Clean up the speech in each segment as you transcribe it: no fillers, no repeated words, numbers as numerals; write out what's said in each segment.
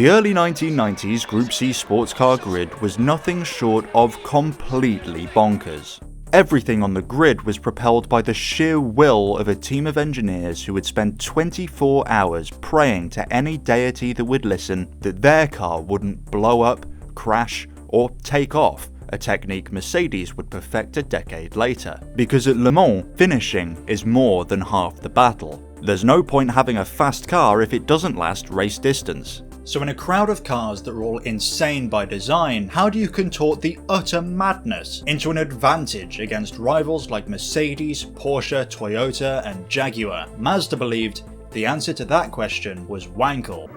The early 1990s Group C sports car grid was nothing short of completely bonkers. Everything on the grid was propelled by the sheer will of a team of engineers who would spend 24 hours praying to any deity that would listen that their car wouldn't blow up, crash, or take off, a technique Mercedes would perfect a decade later. Because at Le Mans, finishing is more than half the battle. There's no point having a fast car if it doesn't last race distance. So in a crowd of cars that are all insane by design, how do you contort the utter madness into an advantage against rivals like Mercedes, Porsche, Toyota, and Jaguar? Mazda believed the answer to that question was Wankel.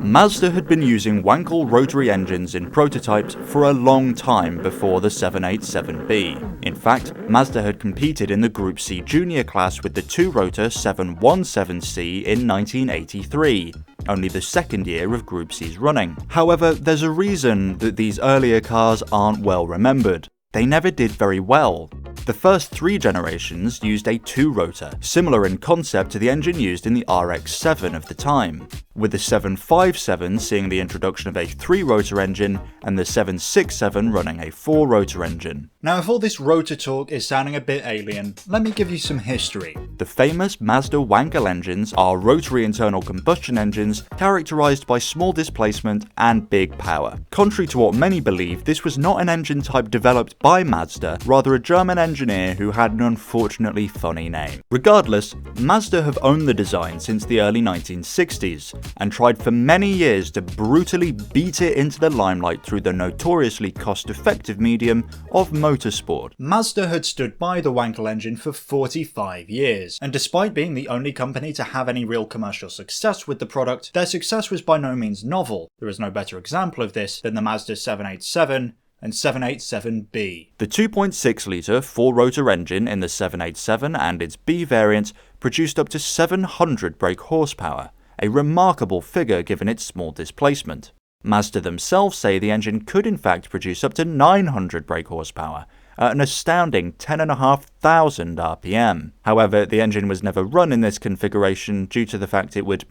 Mazda had been using Wankel rotary engines in prototypes for a long time before the 787B. In fact, Mazda had competed in the Group C Junior class with the two-rotor 717C in 1983, only the second year of Group C's running. However, there's a reason that these earlier cars aren't well remembered. They never did very well. The first three generations used a two-rotor, similar in concept to the engine used in the RX-7 of the time, with the 757 seeing the introduction of a three-rotor engine and the 767 running a four-rotor engine. Now, if all this rotor talk is sounding a bit alien, let me give you some history. The famous Mazda Wankel engines are rotary internal combustion engines characterized by small displacement and big power. Contrary to what many believe, this was not an engine type developed by Mazda, rather a German engineer who had an unfortunately funny name. Regardless, Mazda have owned the design since the early 1960s, and tried for many years to brutally beat it into the limelight through the notoriously cost-effective medium of motorsport. Mazda had stood by the Wankel engine for 45 years, and despite being the only company to have any real commercial success with the product, their success was by no means novel. There is no better example of this than the Mazda 787 and 787B. The 2.6-litre four-rotor engine in the 787 and its B variant produced up to 700 brake horsepower, a remarkable figure given its small displacement. Mazda themselves say the engine could in fact produce up to 900 brake horsepower, at an astounding 10,500 RPM. However, the engine was never run in this configuration due to the fact it would,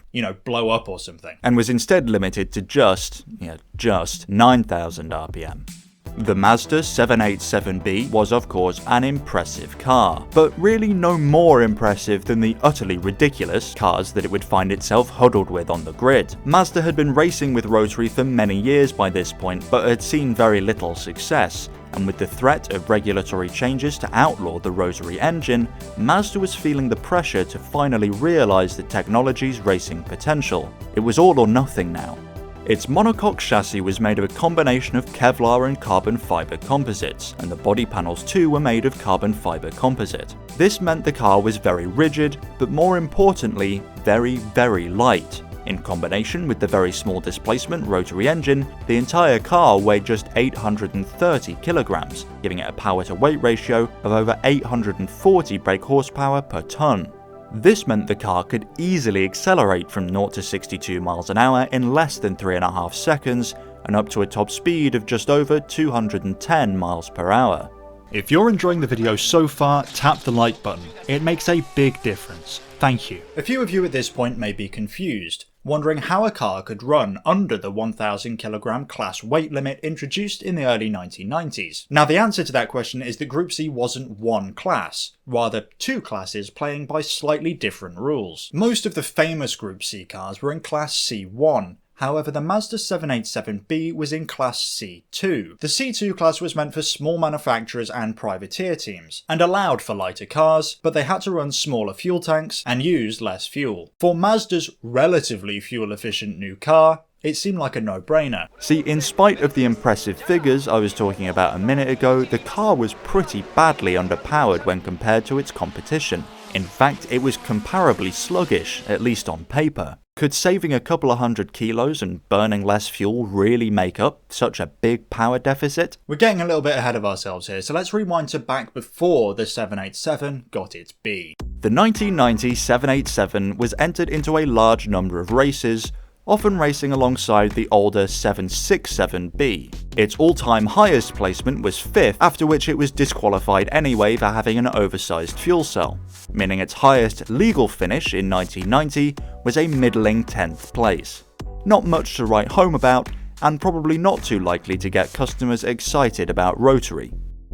blow up or something, and was instead limited to just 9,000 RPM. The Mazda 787B was of course an impressive car, but really no more impressive than the utterly ridiculous cars that it would find itself huddled with on the grid. Mazda had been racing with rotary for many years by this point, but had seen very little success, and with the threat of regulatory changes to outlaw the rotary engine, Mazda was feeling the pressure to finally realise the technology's racing potential. It was all or nothing now. Its monocoque chassis was made of a combination of Kevlar and carbon fibre composites, and the body panels too were made of carbon fibre composite. This meant the car was very rigid, but more importantly, very, very light. In combination with the very small displacement rotary engine, the entire car weighed just 830 kilograms, giving it a power-to-weight ratio of over 840 brake horsepower per tonne. This meant the car could easily accelerate from 0 to 62 miles an hour in less than 3.5 seconds and up to a top speed of just over 210 miles per hour. If you're enjoying the video so far, tap the like button. It makes a big difference. Thank you. A few of you at this point may be confused, wondering how a car could run under the 1,000 kilogram class weight limit introduced in the early 1990s. Now, the answer to that question is that Group C wasn't one class, rather two classes playing by slightly different rules. Most of the famous Group C cars were in Class C1, however the Mazda 787B was in Class C2. The C2 class was meant for small manufacturers and privateer teams, and allowed for lighter cars, but they had to run smaller fuel tanks and use less fuel. For Mazda's relatively fuel-efficient new car, it seemed like a no-brainer. See, in spite of the impressive figures I was talking about a minute ago, the car was pretty badly underpowered when compared to its competition. In fact, it was comparably sluggish, at least on paper. Could saving a couple of hundred kilos and burning less fuel really make up such a big power deficit? We're getting a little bit ahead of ourselves here, so let's rewind to back before the 787 got its B. The 1990 787 was entered into a large number of races, often racing alongside the older 767B. Its all-time highest placement was 5th, after which it was disqualified anyway for having an oversized fuel cell, meaning its highest legal finish in 1990 was a middling 10th place. Not much to write home about, and probably not too likely to get customers excited about rotary.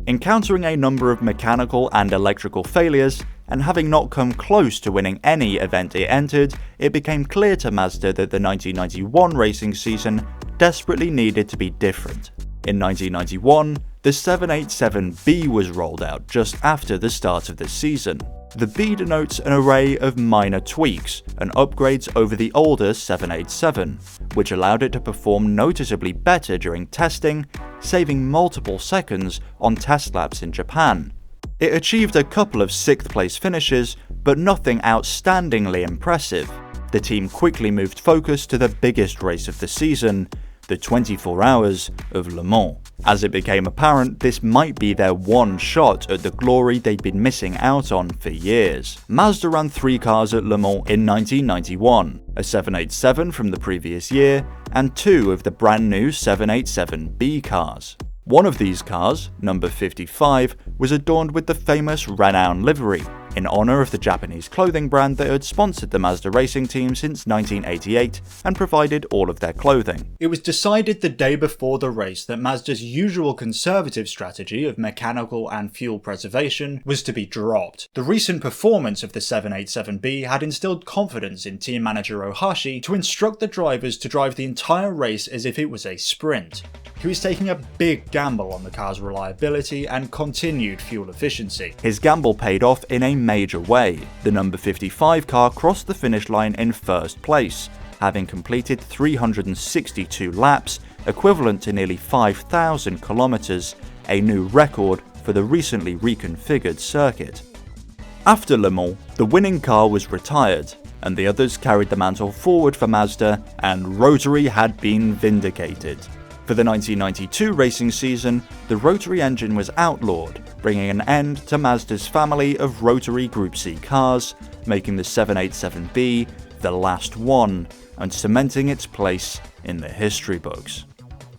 Encountering a number of mechanical and electrical failures, and having not come close to winning any event it entered, it became clear to Mazda that the 1991 racing season desperately needed to be different. In 1991, the 787B was rolled out just after the start of the season. The B denotes an array of minor tweaks and upgrades over the older 787, which allowed it to perform noticeably better during testing, saving multiple seconds on test laps in Japan. It achieved a couple of 6th place finishes, but nothing outstandingly impressive. The team quickly moved focus to the biggest race of the season, the 24 Hours of Le Mans. As it became apparent, this might be their one shot at the glory they'd been missing out on for years. Mazda ran 3 cars at Le Mans in 1991, a 787 from the previous year, and 2 of the brand new 787B cars. One of these cars, number 55, was adorned with the famous renowned livery, in honour of the Japanese clothing brand that had sponsored the Mazda racing team since 1988 and provided all of their clothing. It was decided the day before the race that Mazda's usual conservative strategy of mechanical and fuel preservation was to be dropped. The recent performance of the 787B had instilled confidence in team manager Ohashi to instruct the drivers to drive the entire race as if it was a sprint. He was taking a big gamble on the car's reliability and continued fuel efficiency. His gamble paid off in a major way. The number 55 car crossed the finish line in 1st place, having completed 362 laps, equivalent to nearly 5,000 kilometers, a new record for the recently reconfigured circuit. After Le Mans, the winning car was retired, and the others carried the mantle forward for Mazda, and rotary had been vindicated. For the 1992 racing season, the rotary engine was outlawed, bringing an end to Mazda's family of rotary Group C cars, making the 787B the last one, and cementing its place in the history books.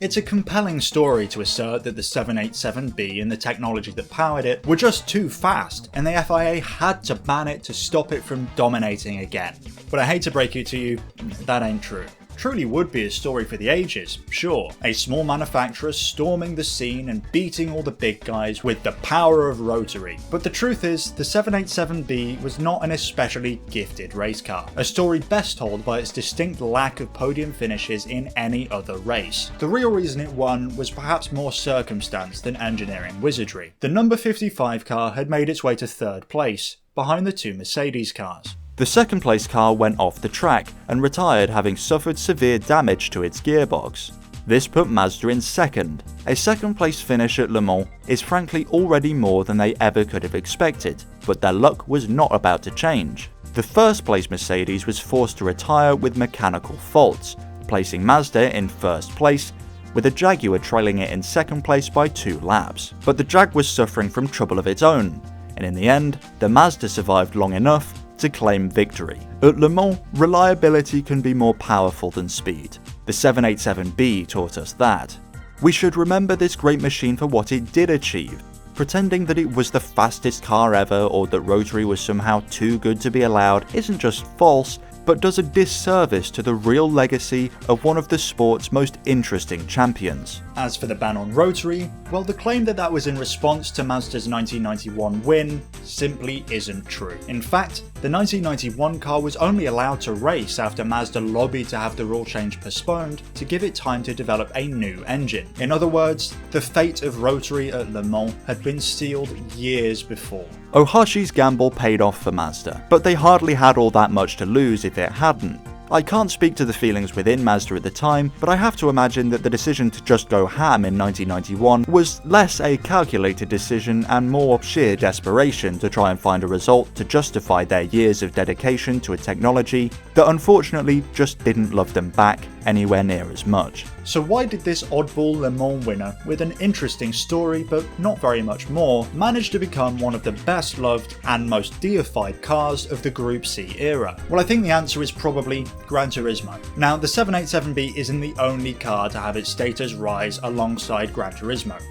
It's a compelling story to assert that the 787B and the technology that powered it were just too fast, and the FIA had to ban it to stop it from dominating again. But I hate to break it to you, that ain't true. Truly would be a story for the ages, sure. A small manufacturer storming the scene and beating all the big guys with the power of rotary. But the truth is, the 787B was not an especially gifted race car, a story best told by its distinct lack of podium finishes in any other race. The real reason it won was perhaps more circumstance than engineering wizardry. The number 55 car had made its way to 3rd place, behind the 2 Mercedes cars. The 2nd place car went off the track and retired, having suffered severe damage to its gearbox. This put Mazda in 2nd. A 2nd place finish at Le Mans is frankly already more than they ever could have expected, but their luck was not about to change. The 1st place Mercedes was forced to retire with mechanical faults, placing Mazda in 1st place, with the Jaguar trailing it in 2nd place by 2 laps. But the Jag was suffering from trouble of its own, and in the end, the Mazda survived long enough to claim victory. At Le Mans, reliability can be more powerful than speed. The 787B taught us that. We should remember this great machine for what it did achieve. Pretending that it was the fastest car ever or that rotary was somehow too good to be allowed isn't just false, but does a disservice to the real legacy of one of the sport's most interesting champions. As for the ban on rotary, well, the claim that that was in response to Mazda's 1991 win simply isn't true. In fact, the 1991 car was only allowed to race after Mazda lobbied to have the rule change postponed to give it time to develop a new engine. In other words, the fate of rotary at Le Mans had been sealed years before. Ohashi's gamble paid off for Mazda, but they hardly had all that much to lose if it hadn't. I can't speak to the feelings within Mazda at the time, but I have to imagine that the decision to just go ham in 1991 was less a calculated decision and more sheer desperation to try and find a result to justify their years of dedication to a technology that unfortunately just didn't love them back anywhere near as much. So why did this oddball Le Mans winner, with an interesting story but not very much more, manage to become one of the best loved and most deified cars of the Group C era? Well, I think the answer is probably Gran Turismo. Now, the 787B isn't the only car to have its status rise alongside Gran Turismo.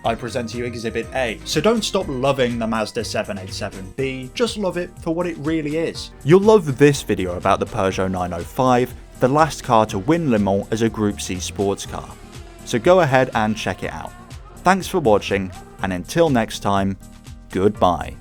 I present to you Exhibit A. So don't stop loving the Mazda 787B, just love it for what it really is. You'll love this video about the Peugeot 905, the last car to win Le Mans as a Group C sports car. So go ahead and check it out. Thanks for watching, and until next time, goodbye.